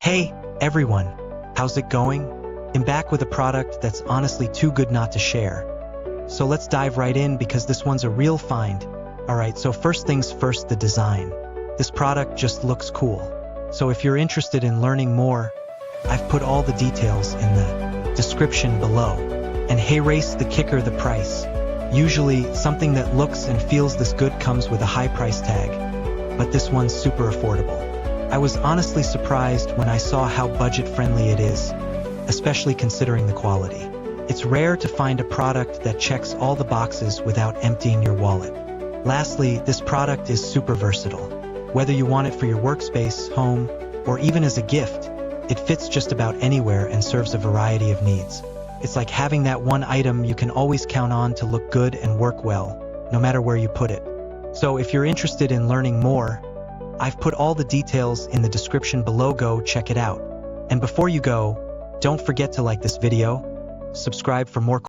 Hey, everyone, how's it going? I'm back with a product that's honestly too good not to share. So let's dive right in because this one's a real find. Alright, so first things first, the design. This product just looks cool. So if you're interested in learning more, I've put all the details in the description below. And hey, race the kicker, the price. Usually, something that looks and feels this good comes with a high price tag, but this one's super affordable. I was honestly surprised when I saw how budget-friendly it is, especially considering the quality. It's rare to find a product that checks all the boxes without emptying your wallet. Lastly, this product is super versatile. Whether you want it for your workspace, home, or even as a gift, it fits just about anywhere and serves a variety of needs. It's like having that one item you can always count on to look good and work well, no matter where you put it. So if you're interested in learning more, I've put all the details in the description below. Go check it out. And before you go, don't forget to like this video, subscribe for more